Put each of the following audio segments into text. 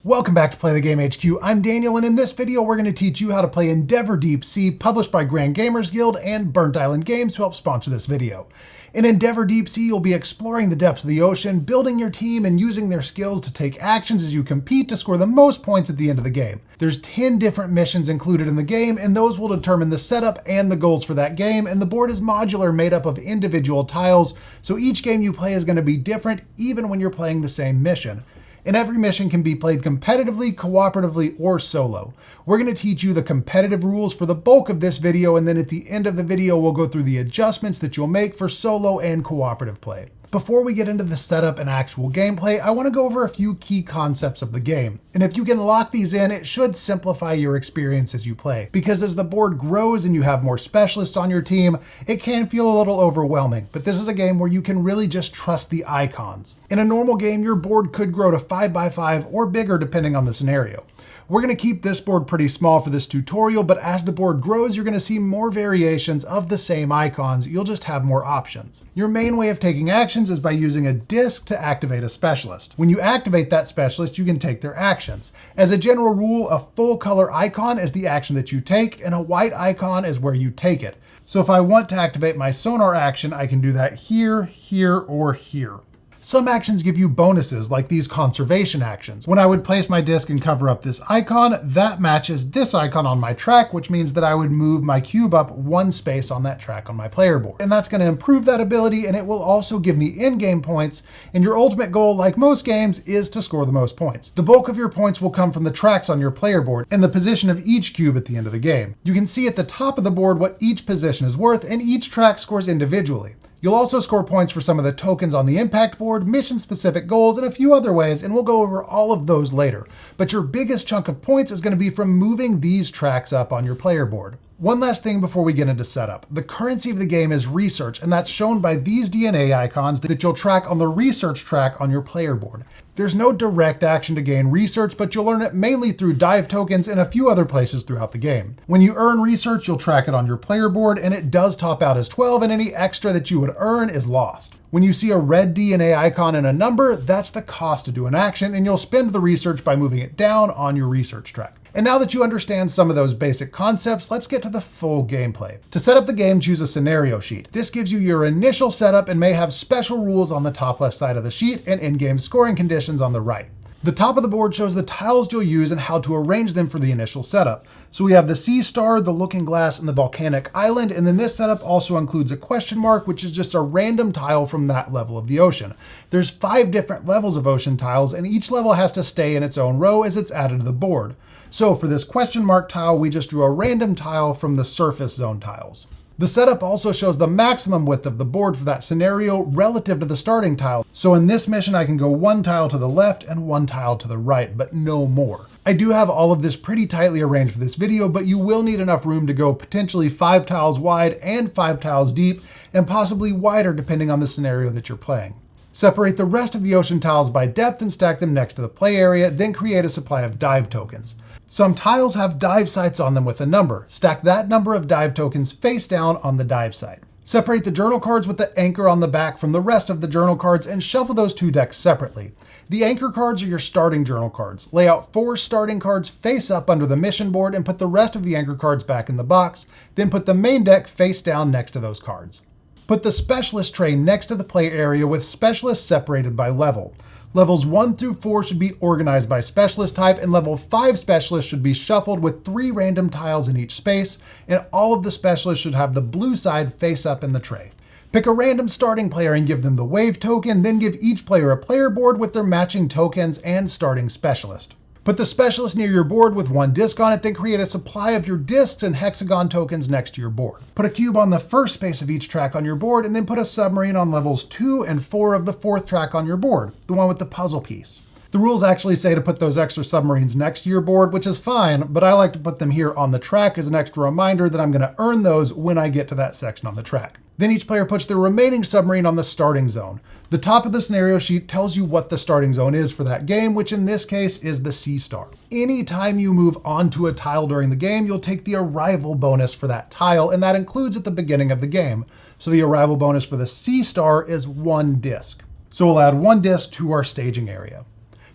Welcome back to Play the Game HQ. I'm Daniel, and in this video we're going to teach you how to play Endeavor Deep Sea, published by Grand Gamers Guild and Burnt Island Games, who help sponsor this video. In Endeavor Deep Sea, you'll be exploring the depths of the ocean, building your team, and using their skills to take actions as you compete to score the most points at the end of the game. There's 10 different missions included in the game, and those will determine the setup and the goals for that game, and the board is modular, made up of individual tiles, so each game you play is going to be different even when you're playing the same mission. And every mission can be played competitively, cooperatively, or solo. We're going to teach you the competitive rules for the bulk of this video, and then at the end of the video, we'll go through the adjustments that you'll make for solo and cooperative play. Before we get into the setup and actual gameplay, I want to go over a few key concepts of the game. And if you can lock these in, it should simplify your experience as you play. Because as the board grows and you have more specialists on your team, it can feel a little overwhelming. But this is a game where you can really just trust the icons. In a normal game, your board could grow to 5x5 or bigger depending on the scenario. We're going to keep this board pretty small for this tutorial, but as the board grows, you're going to see more variations of the same icons. You'll just have more options. Your main way of taking actions is by using a disc to activate a specialist. When you activate that specialist, you can take their actions. As a general rule, a full color icon is the action that you take, and a white icon is where you take it. So if I want to activate my Sonar action, I can do that here, here, or here. Some actions give you bonuses, like these conservation actions. When I would place my disc and cover up this icon, that matches this icon on my track, which means that I would move my cube up one space on that track on my player board. And that's going to improve that ability, and it will also give me in-game points, and your ultimate goal, like most games, is to score the most points. The bulk of your points will come from the tracks on your player board and the position of each cube at the end of the game. You can see at the top of the board what each position is worth, and each track scores individually. You'll also score points for some of the tokens on the impact board, mission-specific goals, and a few other ways, and we'll go over all of those later. But your biggest chunk of points is going to be from moving these tracks up on your player board. One last thing before we get into setup. The currency of the game is research, and that's shown by these DNA icons that you'll track on the research track on your player board. There's no direct action to gain research, but you'll earn it mainly through dive tokens and a few other places throughout the game. When you earn research, you'll track it on your player board, and it does top out as 12, and any extra that you would earn is lost. When you see a red DNA icon and a number, that's the cost to do an action, and you'll spend the research by moving it down on your research track. And now that you understand some of those basic concepts, let's get to the full gameplay. To set up the game, choose a scenario sheet. This gives you your initial setup and may have special rules on the top left side of the sheet and in-game scoring conditions on the right. The top of the board shows the tiles you'll use and how to arrange them for the initial setup. So we have the sea star, the looking glass, and the volcanic island, and then this setup also includes a question mark, which is just a random tile from that level of the ocean. There's 5 different levels of ocean tiles, and each level has to stay in its own row as it's added to the board. So for this question mark tile, we just drew a random tile from the surface zone tiles. The setup also shows the maximum width of the board for that scenario relative to the starting tile. So in this mission, I can go 1 tile to the left and 1 tile to the right, but no more. I do have all of this pretty tightly arranged for this video, but you will need enough room to go potentially 5 tiles wide and 5 tiles deep, and possibly wider depending on the scenario that you're playing. Separate the rest of the ocean tiles by depth and stack them next to the play area, then create a supply of dive tokens. Some tiles have dive sites on them with a number. Stack that number of dive tokens face down on the dive site. Separate the journal cards with the anchor on the back from the rest of the journal cards and shuffle those 2 decks separately. The anchor cards are your starting journal cards. Lay out 4 starting cards face up under the mission board and put the rest of the anchor cards back in the box, then put the main deck face down next to those cards. Put the specialist tray next to the play area with specialists separated by level. Levels 1 through 4 should be organized by specialist type, and level 5 specialists should be shuffled with 3 random tiles in each space, and all of the specialists should have the blue side face up in the tray. Pick a random starting player and give them the wave token, then give each player a player board with their matching tokens and starting specialist. Put the specialist near your board with 1 disc on it, then create a supply of your discs and hexagon tokens next to your board. Put a cube on the first space of each track on your board, and then put a submarine on levels 2 and 4 of the 4th track on your board, the one with the puzzle piece. The rules actually say to put those extra submarines next to your board, which is fine, but I like to put them here on the track as an extra reminder that I'm going to earn those when I get to that section on the track. Then each player puts their remaining submarine on the starting zone. The top of the scenario sheet tells you what the starting zone is for that game, which in this case is the sea star. Anytime you move onto a tile during the game, you'll take the arrival bonus for that tile, and that includes at the beginning of the game. So the arrival bonus for the sea star is 1 disc. So we'll add 1 disc to our staging area.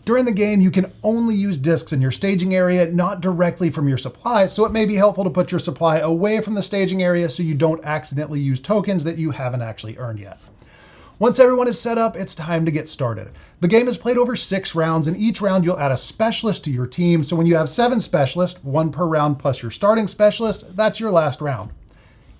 During the game, you can only use discs in your staging area, not directly from your supply, so it may be helpful to put your supply away from the staging area so you don't accidentally use tokens that you haven't actually earned yet. Once everyone is set up, it's time to get started. The game is played over 6 rounds, and each round you'll add a specialist to your team, so when you have 7 specialists, 1 per round plus your starting specialist, that's your last round.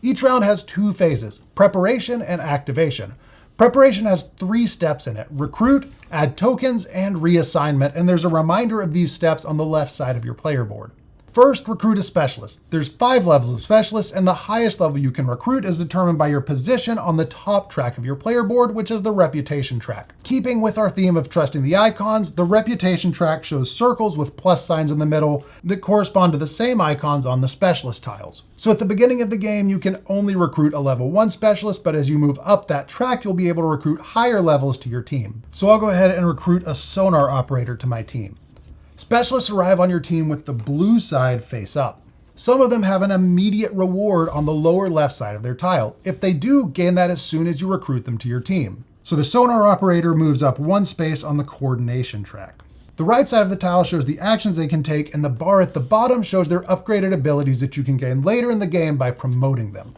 Each round has 2 phases, preparation and activation. Preparation has 3 steps in it: recruit, add tokens, and reassignment, and there's a reminder of these steps on the left side of your player board. First, recruit a specialist. There's 5 levels of specialists, and the highest level you can recruit is determined by your position on the top track of your player board, which is the reputation track. Keeping with our theme of trusting the icons, the reputation track shows circles with plus signs in the middle that correspond to the same icons on the specialist tiles. So at the beginning of the game, you can only recruit a level 1 specialist, but as you move up that track, you'll be able to recruit higher levels to your team. So I'll go ahead and recruit a Sonar operator to my team. Specialists arrive on your team with the blue side face up. Some of them have an immediate reward on the lower left side of their tile. If they do, gain that as soon as you recruit them to your team. So the Sonar operator moves up 1 space on the coordination track. The right side of the tile shows the actions they can take, and the bar at the bottom shows their upgraded abilities that you can gain later in the game by promoting them.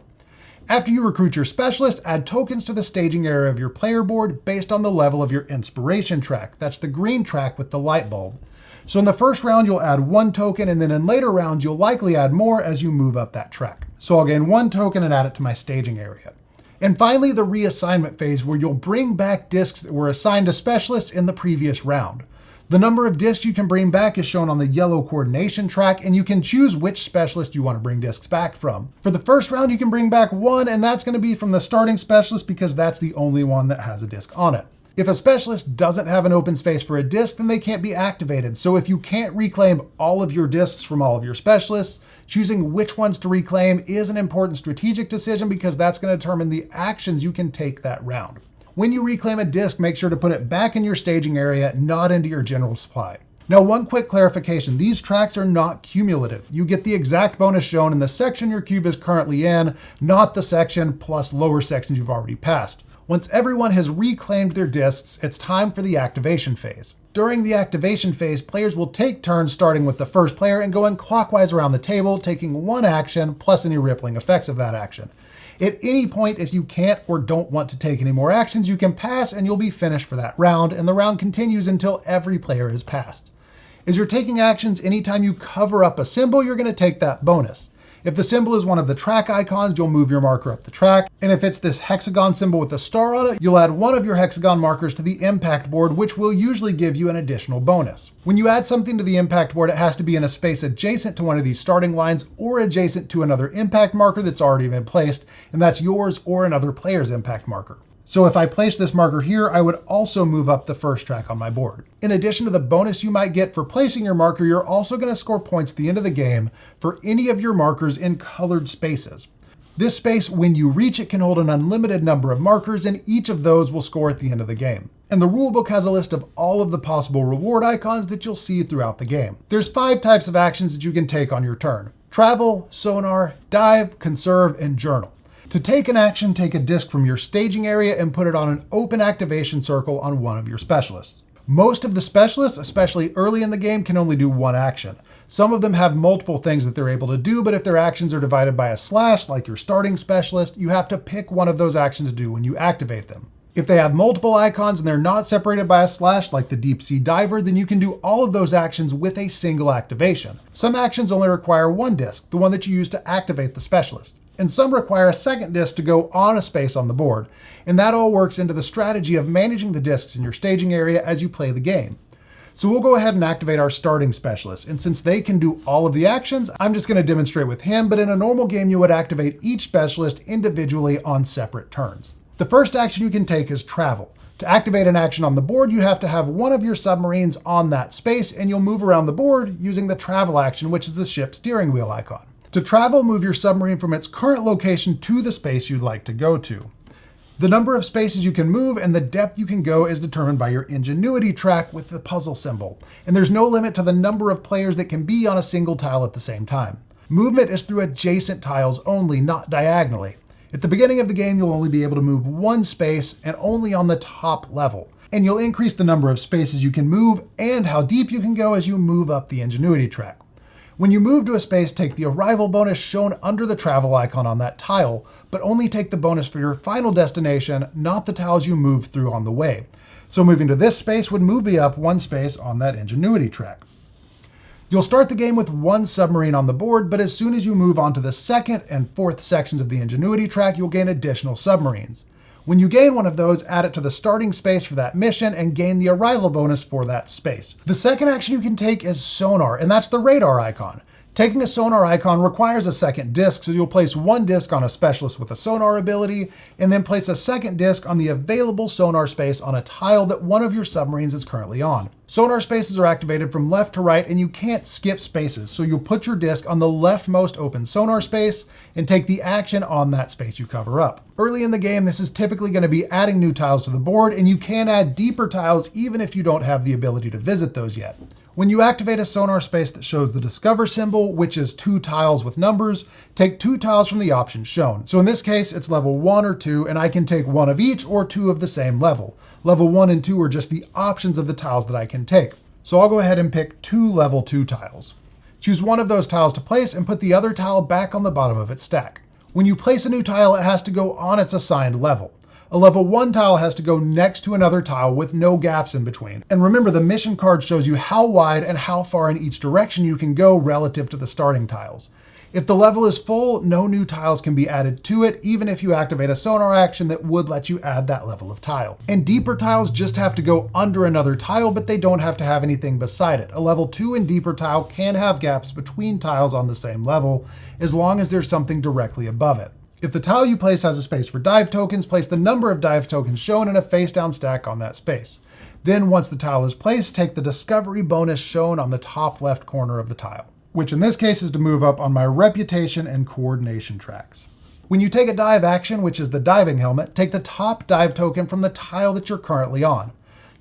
After you recruit your specialist, add tokens to the staging area of your player board based on the level of your inspiration track. That's the green track with the light bulb. So in the first round, you'll add 1 token, and then in later rounds, you'll likely add more as you move up that track. So I'll gain 1 token and add it to my staging area. And finally, the reassignment phase, where you'll bring back discs that were assigned to specialists in the previous round. The number of discs you can bring back is shown on the yellow coordination track, and you can choose which specialist you want to bring discs back from. For the first round, you can bring back 1, and that's going to be from the starting specialist because that's the only one that has a disc on it. If a specialist doesn't have an open space for a disc, then they can't be activated. So if you can't reclaim all of your discs from all of your specialists, choosing which ones to reclaim is an important strategic decision because that's going to determine the actions you can take that round. When you reclaim a disc, make sure to put it back in your staging area, not into your general supply. Now, one quick clarification, these tracks are not cumulative. You get the exact bonus shown in the section your cube is currently in, not the section plus lower sections you've already passed. Once everyone has reclaimed their discs, it's time for the activation phase. During the activation phase, players will take turns starting with the first player and going clockwise around the table, taking 1 action plus any rippling effects of that action. At any point, if you can't or don't want to take any more actions, you can pass and you'll be finished for that round, and the round continues until every player has passed. As you're taking actions, anytime you cover up a symbol, you're going to take that bonus. If the symbol is one of the track icons, you'll move your marker up the track. And if it's this hexagon symbol with a star on it, you'll add 1 of your hexagon markers to the impact board, which will usually give you an additional bonus. When you add something to the impact board, it has to be in a space adjacent to one of these starting lines or adjacent to another impact marker that's already been placed, and that's yours or another player's impact marker. So if I place this marker here, I would also move up the first track on my board. In addition to the bonus you might get for placing your marker, you're also going to score points at the end of the game for any of your markers in colored spaces. This space, when you reach it, can hold an unlimited number of markers, and each of those will score at the end of the game. And the rulebook has a list of all of the possible reward icons that you'll see throughout the game. There's 5 types of actions that you can take on your turn: travel, sonar, dive, conserve, and journal. To take an action, take a disc from your staging area and put it on an open activation circle on one of your specialists. Most of the specialists, especially early in the game, can only do 1 action. Some of them have multiple things that they're able to do, but if their actions are divided by a slash, like your starting specialist, you have to pick one of those actions to do when you activate them. If they have multiple icons and they're not separated by a slash, like the deep sea diver, then you can do all of those actions with a single activation. Some actions only require 1 disc, the one that you use to activate the specialist. And some require a second disc to go on a space on the board. And that all works into the strategy of managing the discs in your staging area as you play the game. So we'll go ahead and activate our starting specialist. And since they can do all of the actions, I'm just going to demonstrate with him, but in a normal game, you would activate each specialist individually on separate turns. The first action you can take is travel. To activate an action on the board, you have to have one of your submarines on that space, and you'll move around the board using the travel action, which is the ship's steering wheel icon. To travel, move your submarine from its current location to the space you'd like to go to. The number of spaces you can move and the depth you can go is determined by your ingenuity track with the puzzle symbol, and there's no limit to the number of players that can be on a single tile at the same time. Movement is through adjacent tiles only, not diagonally. At the beginning of the game, you'll only be able to move 1 space and only on the top level. And you'll increase the number of spaces you can move and how deep you can go as you move up the ingenuity track. When you move to a space, take the arrival bonus shown under the travel icon on that tile, but only take the bonus for your final destination, not the tiles you move through on the way. So moving to this space would move you up one space on that ingenuity track. You'll start the game with one submarine on the board, but as soon as you move on to the second and fourth sections of the ingenuity track, you'll gain additional submarines. When you gain one of those, add it to the starting space for that mission and gain the arrival bonus for that space. The second action you can take is Sonar, and that's the radar icon. Taking a Sonar icon requires a second disc, so you'll place one disc on a specialist with a Sonar ability, and then place a second disc on the available Sonar space on a tile that one of your submarines is currently on. Sonar spaces are activated from left to right, and you can't skip spaces, so you'll put your disc on the leftmost open Sonar space and take the action on that space you cover up. Early in the game, this is typically going to be adding new tiles to the board, and you can add deeper tiles even if you don't have the ability to visit those yet. When you activate a Sonar space that shows the Discover symbol, which is 2 tiles with numbers, take 2 tiles from the options shown. So in this case, it's level 1 or 2, and I can take 1 of each or 2 of the same level. Level 1 and 2 are just the options of the tiles that I can take. So I'll go ahead and pick 2 level 2 tiles. Choose one of those tiles to place and put the other tile back on the bottom of its stack. When you place a new tile, it has to go on its assigned level. A level 1 tile has to go next to another tile with no gaps in between. And remember, the mission card shows you how wide and how far in each direction you can go relative to the starting tiles. If the level is full, no new tiles can be added to it, even if you activate a Sonar action that would let you add that level of tile. And deeper tiles just have to go under another tile, but they don't have to have anything beside it. A level 2 and deeper tile can have gaps between tiles on the same level, as long as there's something directly above it. If the tile you place has a space for dive tokens, place the number of dive tokens shown in a face-down stack on that space. Then once the tile is placed, take the discovery bonus shown on the top left corner of the tile, which in this case is to move up on my reputation and coordination tracks. When you take a dive action, which is the diving helmet, take the top dive token from the tile that you're currently on.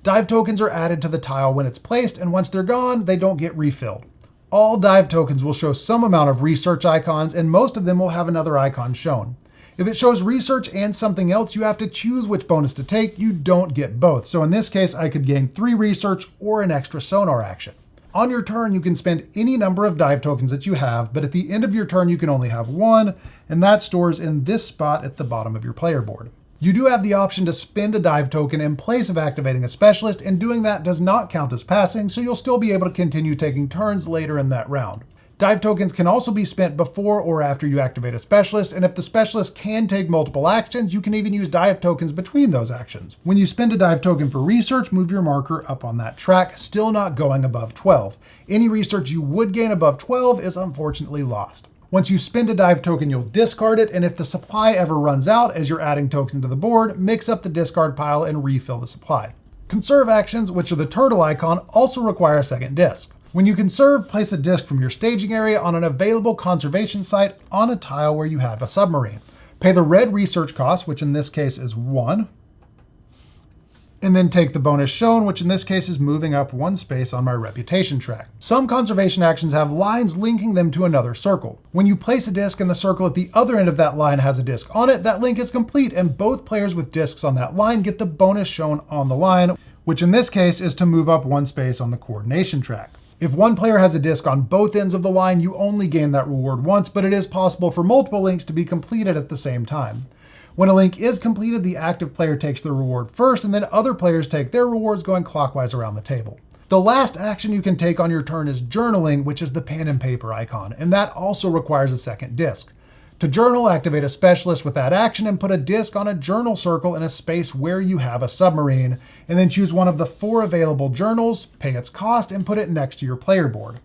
Dive tokens are added to the tile when it's placed, and once they're gone, they don't get refilled. All dive tokens will show some amount of research icons, and most of them will have another icon shown. If it shows research and something else, you have to choose which bonus to take. You don't get both. So in this case, I could gain 3 research or an extra Sonar action. On your turn, you can spend any number of dive tokens that you have, but at the end of your turn, you can only have 1, and that stores in this spot at the bottom of your player board. You do have the option to spend a dive token in place of activating a specialist, and doing that does not count as passing, so you'll still be able to continue taking turns later in that round. Dive tokens can also be spent before or after you activate a specialist, and if the specialist can take multiple actions, you can even use dive tokens between those actions. When you spend a dive token for research, move your marker up on that track, still not going above 12. Any research you would gain above 12 is unfortunately lost. Once you spend a dive token, you'll discard it, and if the supply ever runs out as you're adding tokens to the board, mix up the discard pile and refill the supply. Conserve actions, which are the turtle icon, also require a second disc. When you conserve, place a disc from your staging area on an available conservation site on a tile where you have a submarine. Pay the red research cost, which in this case is 1, and then take the bonus shown, which in this case is moving up 1 space on my reputation track. Some conservation actions have lines linking them to another circle. When you place a disc and the circle at the other end of that line has a disc on it, that link is complete, and both players with discs on that line get the bonus shown on the line, which in this case is to move up 1 space on the coordination track. If one player has a disc on both ends of the line, you only gain that reward once, but it is possible for multiple links to be completed at the same time. When a link is completed, the active player takes the reward first, and then other players take their rewards going clockwise around the table. The last action you can take on your turn is journaling, which is the pen and paper icon, and that also requires a second disc. To journal, activate a specialist with that action and put a disc on a journal circle in a space where you have a submarine, and then choose one of the 4 available journals, pay its cost, and put it next to your player board.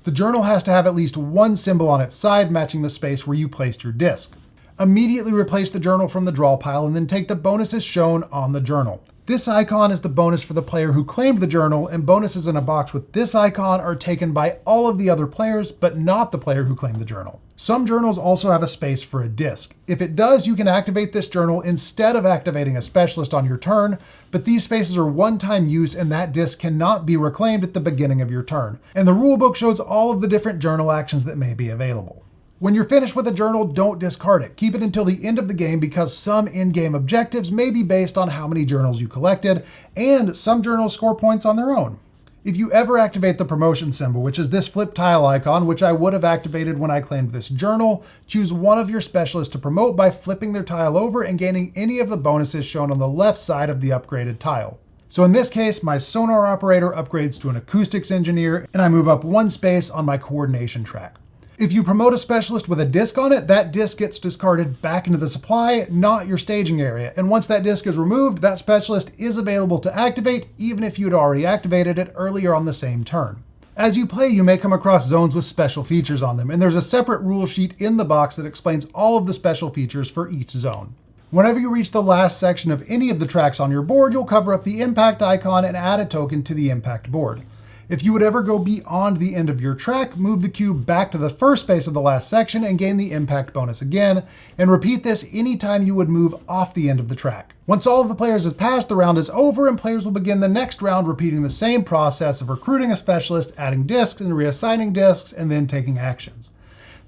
The journal has to have at least 1 symbol on its side matching the space where you placed your disc. Immediately replace the journal from the draw pile and then take the bonuses shown on the journal. This icon is the bonus for the player who claimed the journal, and bonuses in a box with this icon are taken by all of the other players, but not the player who claimed the journal. Some journals also have a space for a disc. If it does, you can activate this journal instead of activating a specialist on your turn, but these spaces are one-time use and that disc cannot be reclaimed at the beginning of your turn. And the rulebook shows all of the different journal actions that may be available. When you're finished with a journal, don't discard it. Keep it until the end of the game because some in-game objectives may be based on how many journals you collected, and some journals score points on their own. If you ever activate the promotion symbol, which is this flip tile icon, which I would have activated when I claimed this journal, choose one of your specialists to promote by flipping their tile over and gaining any of the bonuses shown on the left side of the upgraded tile. So in this case, my Sonar operator upgrades to an acoustics engineer, and I move up one space on my coordination track. If you promote a specialist with a disc on it, that disc gets discarded back into the supply, not your staging area. And once that disc is removed, that specialist is available to activate, even if you'd already activated it earlier on the same turn. As you play, you may come across zones with special features on them, and there's a separate rule sheet in the box that explains all of the special features for each zone. Whenever you reach the last section of any of the tracks on your board, you'll cover up the impact icon and add a token to the impact board. If you would ever go beyond the end of your track, move the cube back to the first space of the last section and gain the impact bonus again, and repeat this anytime you would move off the end of the track. Once all of the players have passed, the round is over and players will begin the next round repeating the same process of recruiting a specialist, adding discs and reassigning discs, and then taking actions.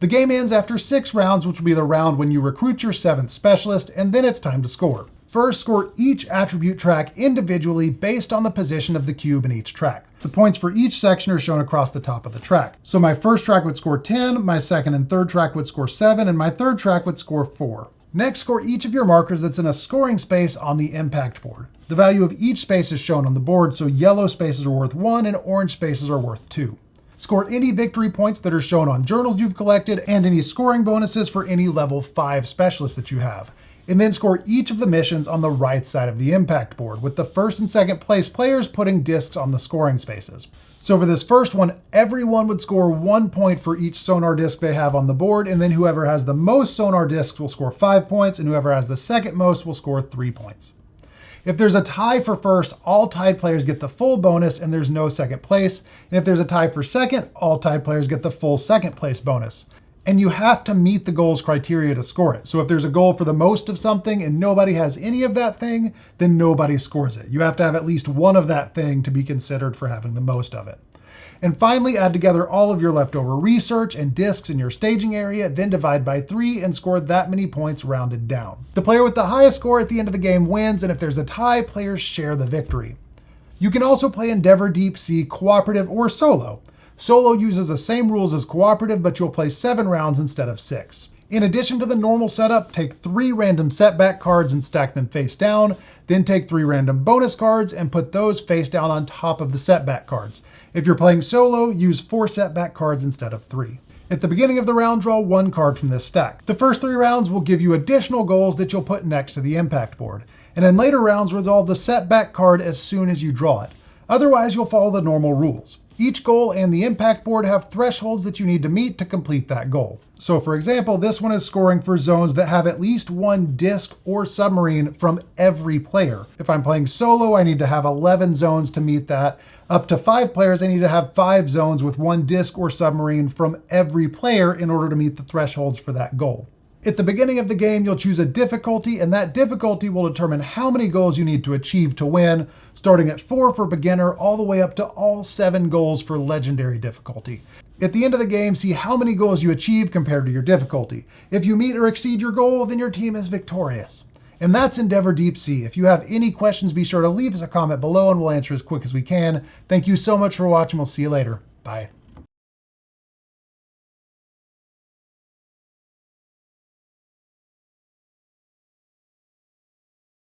The game ends after 6 rounds, which will be the round when you recruit your 7th specialist, and then it's time to score. First, score each attribute track individually based on the position of the cube in each track. The points for each section are shown across the top of the track. So my first track would score 10, my second and third track would score 7, and my third track would score 4. Next, score each of your markers that's in a scoring space on the impact board. The value of each space is shown on the board, so yellow spaces are worth 1 and orange spaces are worth 2. Score any victory points that are shown on journals you've collected and any scoring bonuses for any level 5 specialists that you have. And then score each of the missions on the right side of the impact board, with the first and second place players putting discs on the scoring spaces. So for this first one, everyone would score 1 point for each Sonar disc they have on the board, and then whoever has the most Sonar discs will score 5 points, and whoever has the second most will score 3 points. If there's a tie for first, all tied players get the full bonus and there's no second place. And if there's a tie for second, all tied players get the full second place bonus. And you have to meet the goal's criteria to score it. So if there's a goal for the most of something and nobody has any of that thing, then nobody scores it. You have to have at least one of that thing to be considered for having the most of it. And finally, add together all of your leftover research and discs in your staging area, then divide by 3 and score that many points rounded down. The player with the highest score at the end of the game wins, and if there's a tie, players share the victory. You can also play Endeavor Deep Sea Cooperative or Solo. Solo uses the same rules as Cooperative, but you'll play 7 rounds instead of 6. In addition to the normal setup, take 3 random setback cards and stack them face down, then take 3 random bonus cards and put those face down on top of the setback cards. If you're playing solo, use 4 setback cards instead of 3. At the beginning of the round, draw 1 card from this stack. The first 3 rounds will give you additional goals that you'll put next to the impact board. And in later rounds, resolve the setback card as soon as you draw it. Otherwise, you'll follow the normal rules. Each goal and the impact board have thresholds that you need to meet to complete that goal. So for example, this one is scoring for zones that have at least 1 disc or submarine from every player. If I'm playing solo, I need to have 11 zones to meet that. Up to 5 players, I need to have 5 zones with 1 disc or submarine from every player in order to meet the thresholds for that goal. At the beginning of the game, you'll choose a difficulty, and that difficulty will determine how many goals you need to achieve to win, starting at 4 for beginner, all the way up to all 7 goals for legendary difficulty. At the end of the game, see how many goals you achieve compared to your difficulty. If you meet or exceed your goal, then your team is victorious. And that's Endeavor Deep Sea. If you have any questions, be sure to leave us a comment below and we'll answer as quick as we can. Thank you so much for watching. We'll see you later. Bye.